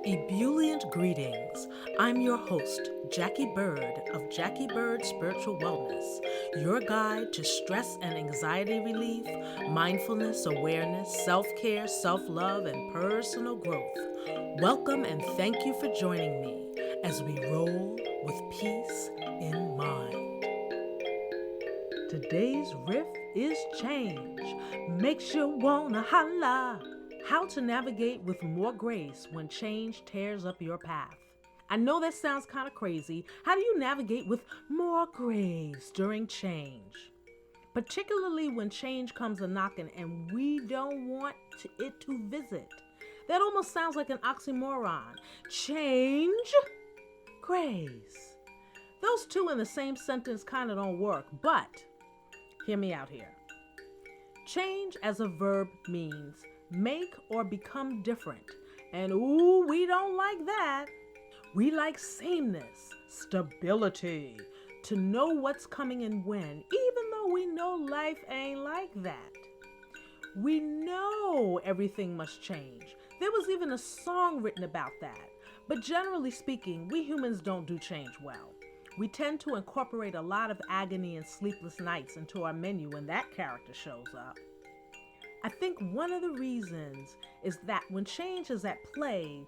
Ebullient greetings. I'm your host, Jacquie Bird of Jacquie Bird Spiritual Wellness, your guide to stress and anxiety relief, mindfulness, awareness, self-care, self-love, and personal growth. Welcome and thank you for joining me as we roll with peace in mind. Today's riff is change. Makes you wanna holla. How to navigate with more grace when change tears up your path. I know that sounds kind of crazy. How do you navigate with more grace during change? Particularly when change comes a-knocking and we don't want it to visit. That almost sounds like an oxymoron. Change, grace. Those two in the same sentence kind of don't work, but hear me out here. Change as a verb means make or become different. And ooh, we don't like that. We like sameness, stability, to know what's coming and when, even though we know life ain't like that. We know everything must change. There was even a song written about that. But generally speaking, we humans don't do change well. We tend to incorporate a lot of agony and sleepless nights into our menu when that character shows up. I think one of the reasons is that when change is at play,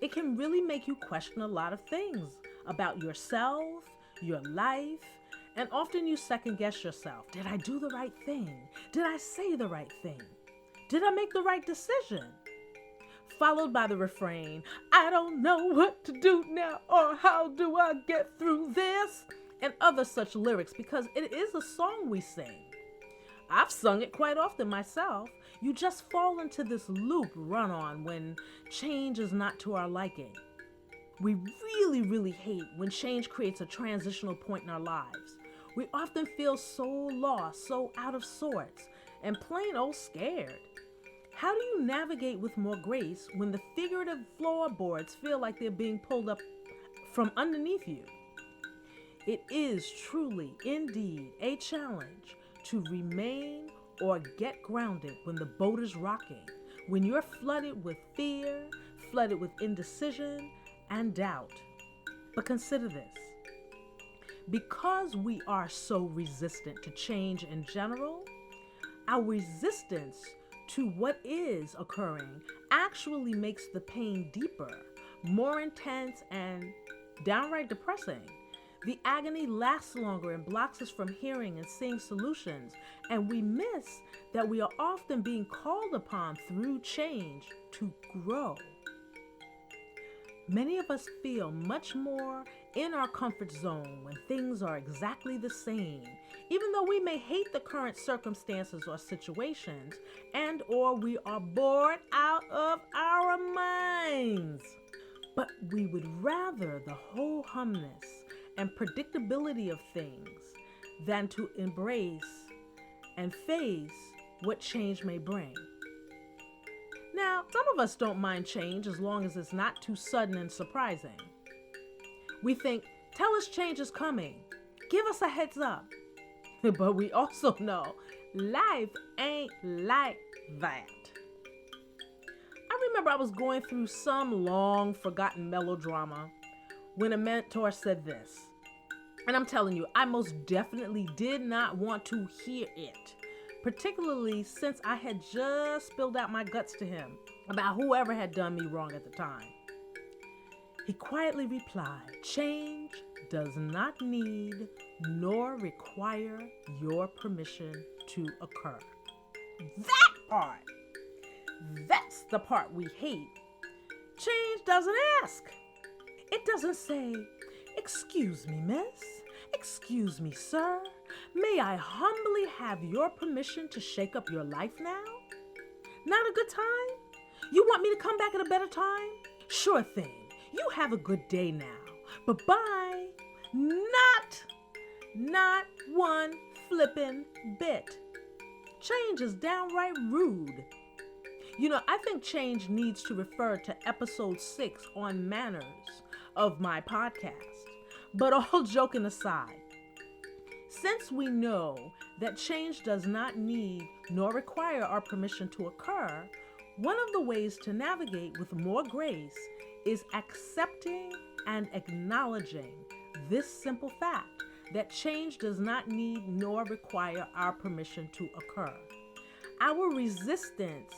it can really make you question a lot of things about yourself, your life, and often you second guess yourself. Did I do the right thing? Did I say the right thing? Did I make the right decision? Followed by the refrain, I don't know what to do now, or how do I get through this? And other such lyrics, because it is a song we sing. I've sung it quite often myself. You just fall into this loop run on when change is not to our liking. We really hate when change creates a transitional point in our lives. We often feel so lost, so out of sorts, and plain old scared. How do you navigate with more grace when the figurative floorboards feel like they're being pulled up from underneath you? It is truly, indeed, a challenge to remain or get grounded when the boat is rocking, when you're flooded with fear, flooded with indecision and doubt. But consider this. Because we are so resistant to change in general, our resistance to what is occurring actually makes the pain deeper, more intense, and downright depressing. The agony lasts longer and blocks us from hearing and seeing solutions, and we miss that we are often being called upon through change to grow. Many of us feel much more in our comfort zone when things are exactly the same, even though we may hate the current circumstances or situations, and or we are bored out of our minds. But we would rather the ho-humness and predictability of things than to embrace and face what change may bring. Now, some of us don't mind change as long as it's not too sudden and surprising. We think, tell us change is coming. Give us a heads up. But we also know life ain't like that. I remember I was going through some long forgotten melodrama when a mentor said this. And I'm telling you, I most definitely did not want to hear it, particularly since I had just spilled out my guts to him about whoever had done me wrong at the time. He quietly replied, change does not need nor require your permission to occur. That part! That's the part we hate. Change doesn't ask. It doesn't say, excuse me, miss. Excuse me, sir. May I humbly have your permission to shake up your life now? Not a good time? You want me to come back at a better time? Sure thing. You have a good day now. But bye. Not one flippin' bit. Change is downright rude. You know, I think change needs to refer to episode 6 on manners of my podcast. But all joking aside, since we know that change does not need nor require our permission to occur, One of the ways to navigate with more grace is accepting and acknowledging this simple fact that change does not need nor require our permission to occur. Our resistance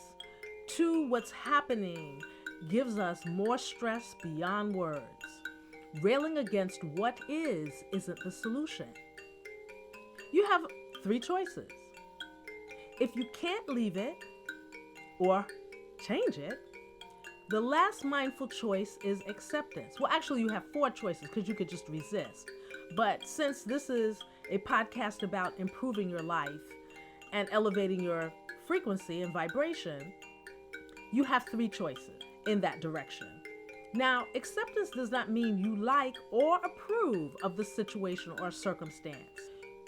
to what's happening gives us more stress beyond words. Railing against what isn't the solution. You have 3 choices. If you can't leave it or change it, the last mindful choice is acceptance. Well, actually, you have 4 choices because you could just resist. But since this is a podcast about improving your life and elevating your frequency and vibration, you have 3 choices in that direction. Now, acceptance does not mean you like or approve of the situation or circumstance.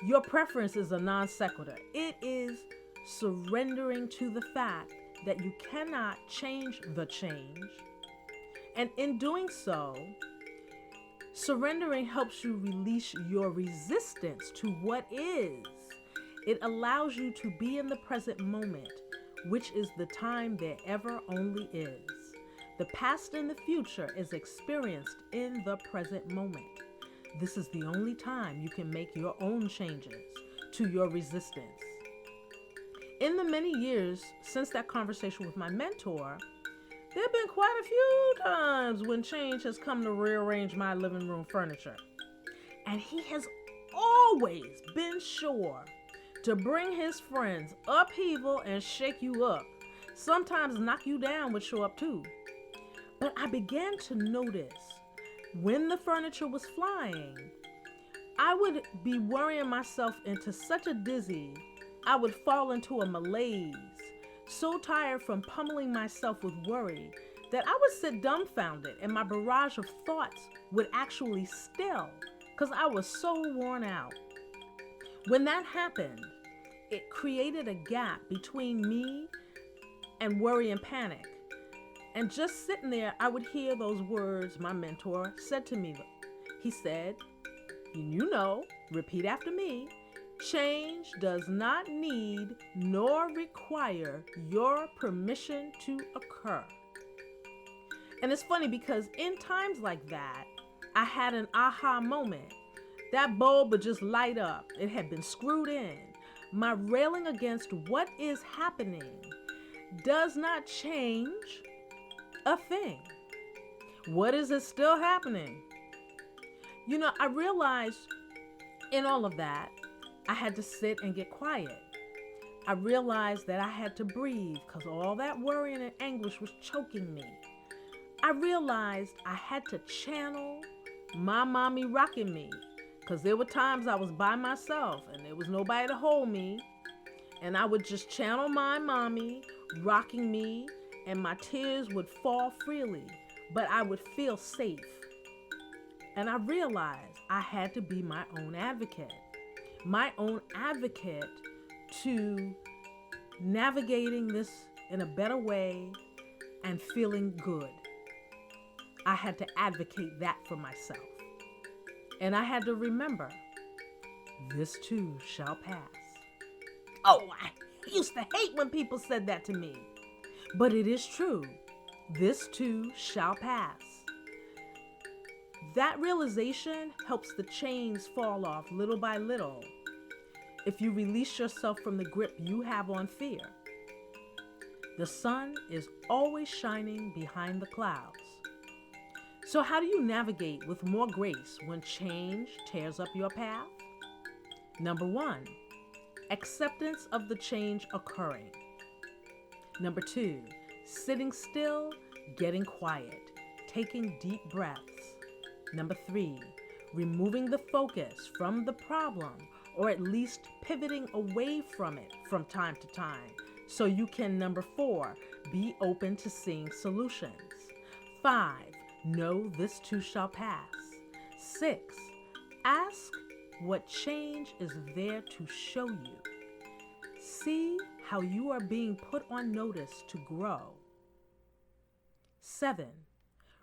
Your preference is a non sequitur. It is surrendering to the fact that you cannot change the change. And in doing so, surrendering helps you release your resistance to what is. It allows you to be in the present moment, which is the time there ever only is. The past and the future is experienced in the present moment. This is the only time you can make your own changes to your resistance. In the many years since that conversation with my mentor, there have been quite a few times when change has come to rearrange my living room furniture. And he has always been sure to bring his friends upheaval and shake you up. Sometimes knock you down would show up too. But I began to notice when the furniture was flying, I would be worrying myself into such a dizzy, I would fall into a malaise, so tired from pummeling myself with worry that I would sit dumbfounded and my barrage of thoughts would actually still because I was so worn out. When that happened, it created a gap between me and worry and panic. And just sitting there, I would hear those words my mentor said to me. He said, you know, repeat after me, change does not need nor require your permission to occur. And it's funny because in times like that, I had an aha moment. That bulb would just light up. It had been screwed in. My railing against what is happening does not change a thing. What is it still happening? You know, I realized in all of that, I had to sit and get quiet. I realized that I had to breathe because all that worrying and anguish was choking me. I realized I had to channel my mommy rocking me because there were times I was by myself and there was nobody to hold me. And I would just channel my mommy rocking me and my tears would fall freely, but I would feel safe. And I realized I had to be my own advocate to navigating this in a better way and feeling good. I had to advocate that for myself. And I had to remember, this too shall pass. Oh, I used to hate when people said that to me. But it is true. This too shall pass. That realization helps the chains fall off little by little if you release yourself from the grip you have on fear. The sun is always shining behind the clouds. So how do you navigate with more grace when change tears up your path? Number 1, acceptance of the change occurring. Number 2, sitting still, getting quiet, taking deep breaths. Number 3, removing the focus from the problem or at least pivoting away from it from time to time so you can, number 4, be open to seeing solutions. 5, know this too shall pass. 6, ask what change is there to show you. See how you are being put on notice to grow. 7,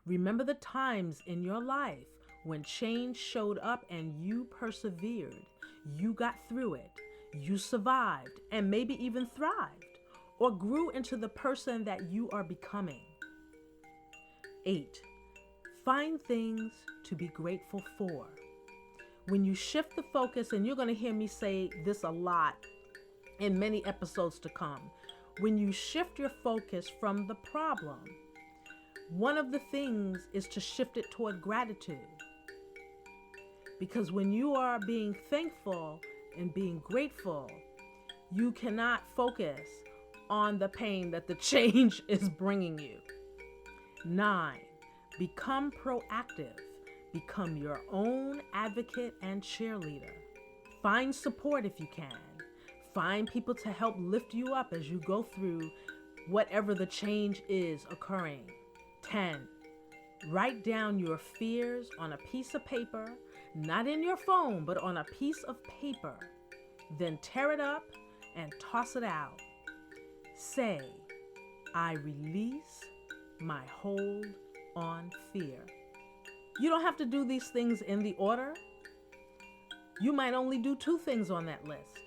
remember the times in your life when change showed up and you persevered. You got through it. You survived and maybe even thrived. or grew into the person that you are becoming. 8. Find things to be grateful for. When you shift the focus, and you're going to hear me say this a lot in many episodes to come, when you shift your focus from the problem, one of the things is to shift it toward gratitude. Because when you are being thankful and being grateful, you cannot focus on the pain that the change is bringing you. 9. Become proactive. Become your own advocate and cheerleader. Find support if you can. Find people to help lift you up as you go through whatever the change is occurring. 10. Write down your fears on a piece of paper, not in your phone, but on a piece of paper. Then tear it up and toss it out. Say, I release my hold on fear. You don't have to do these things in the order. You might only do 2 things on that list.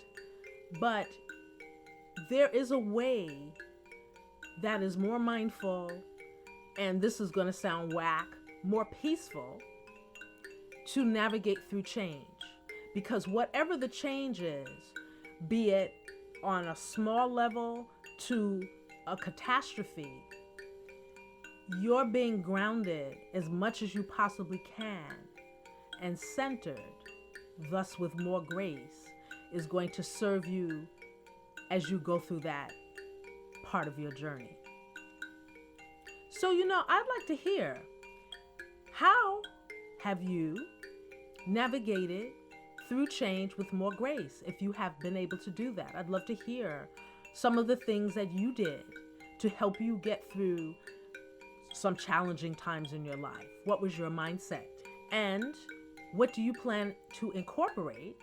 But there is a way that is more mindful, and this is going to sound whack, more peaceful to navigate through change. Because whatever the change is, be it on a small level to a catastrophe, you're being grounded as much as you possibly can and centered, thus with more grace, is going to serve you as you go through that part of your journey. So, I'd like to hear, how have you navigated through change with more grace? If you have been able to do that, I'd love to hear some of the things that you did to help you get through some challenging times in your life. What was your mindset? And what do you plan to incorporate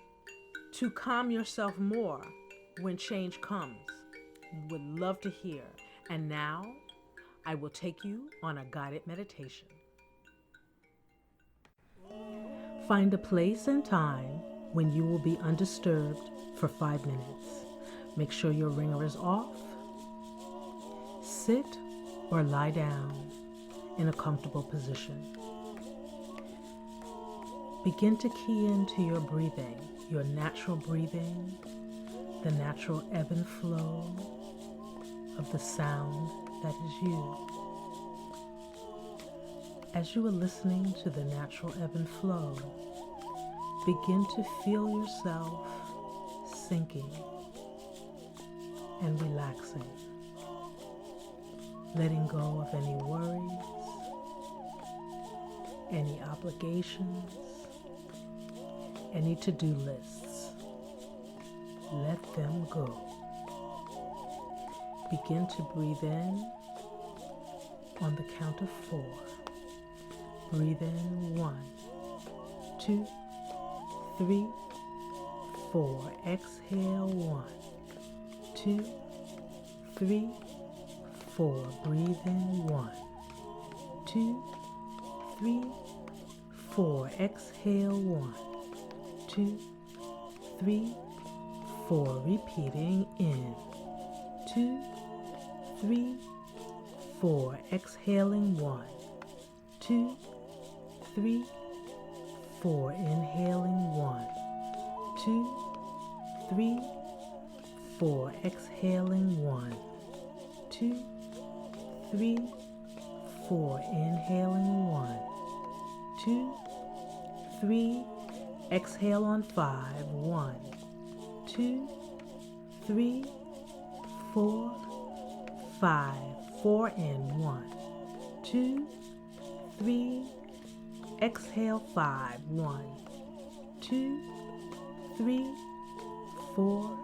to calm yourself more when change comes? Would love to hear. And now I will take you on a guided meditation. Find a place and time when you will be undisturbed for 5 minutes. Make sure your ringer is off. Sit or lie down in a comfortable position. Begin to key into your breathing, your natural breathing, the natural ebb and flow of the sound that is you. As you are listening to the natural ebb and flow, begin to feel yourself sinking and relaxing, letting go of any worries, any obligations, any to-do lists. Let them go. Begin to breathe in on the count of 4. Breathe in 1, 2, 3, 4. Exhale 1, 2, 3, 4. Breathe in 1, 2, 3, 4. Exhale 1, 2, 3, 4. Repeating in 2, 3, 4. Exhaling 1, 2, 3, 4. Inhaling 1, 2, 3, 4. Exhaling 1, 2, 3, 4. Inhaling 1, 2, 3. Exhale on 5. 1, 2, 3, 4, 5. 4 in. 1, 2, 3. Exhale 5. 1, 2, 3, 4,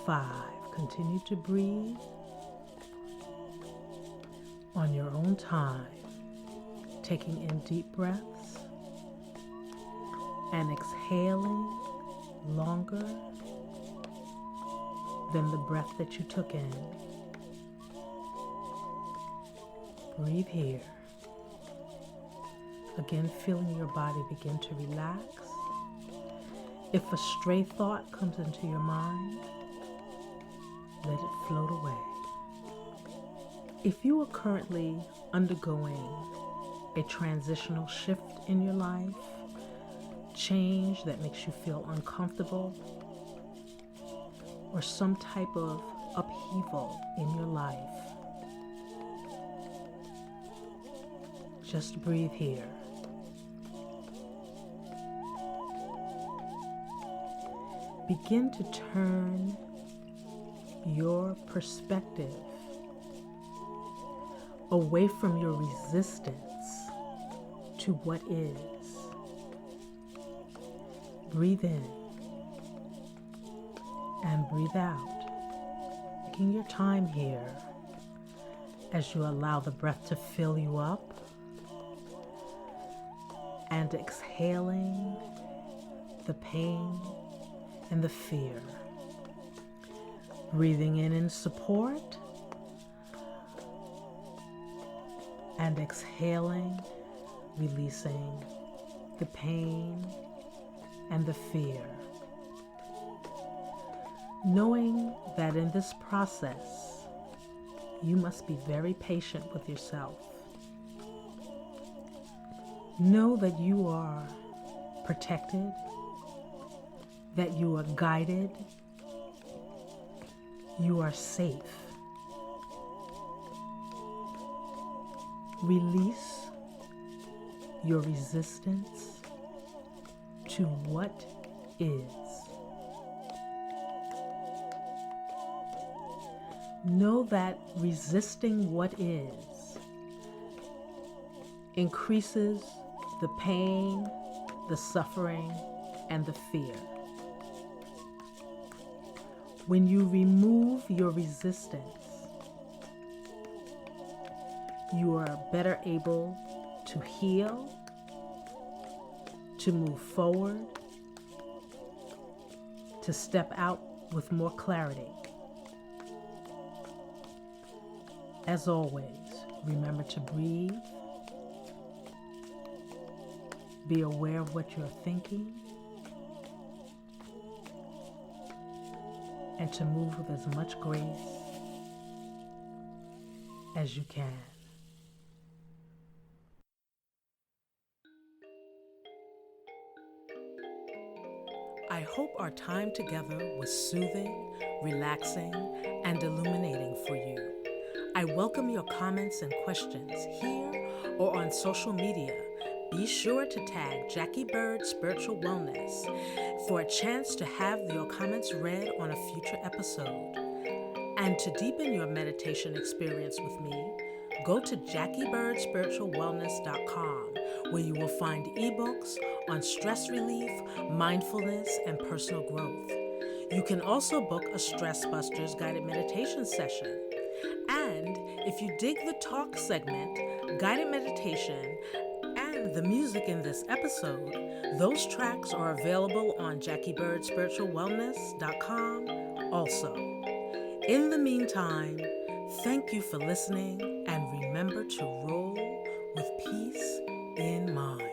5. Continue to breathe on your own time, taking in deep breaths and exhaling longer than the breath that you took in. Breathe here. Again, feeling your body begin to relax. If a stray thought comes into your mind, let it float away. If you are currently undergoing a transitional shift in your life, change that makes you feel uncomfortable, or some type of upheaval in your life, just breathe here. Begin to turn your perspective away from your resistance to what is. Breathe in and breathe out. Taking your time here as you allow the breath to fill you up and exhaling the pain and the fear. Breathing in support and exhaling, releasing the pain and the fear. Knowing that in this process, you must be very patient with yourself. Know that you are protected, that you are guided, you are safe. Release your resistance to what is. Know that resisting what is increases the pain, the suffering, and the fear. When you remove your resistance, you are better able to heal, to move forward, to step out with more clarity. As always, remember to breathe, be aware of what you're thinking, and to move with as much grace as you can. I hope our time together was soothing, relaxing, and illuminating for you. I welcome your comments and questions here or on social media. Be sure to tag Jacquie Bird Spiritual Wellness for a chance to have your comments read on a future episode. And to deepen your meditation experience with me, go to JacquieBirdSpiritualWellness.com, where you will find ebooks on stress relief, mindfulness, and personal growth. You can also book a Stress Busters guided meditation session. And if you dig the talk segment, guided meditation, and the music in this episode, those tracks are available on JacquieBirdSpiritualWellness.com also. In the meantime, thank you for listening, and remember to roll with peace in mind.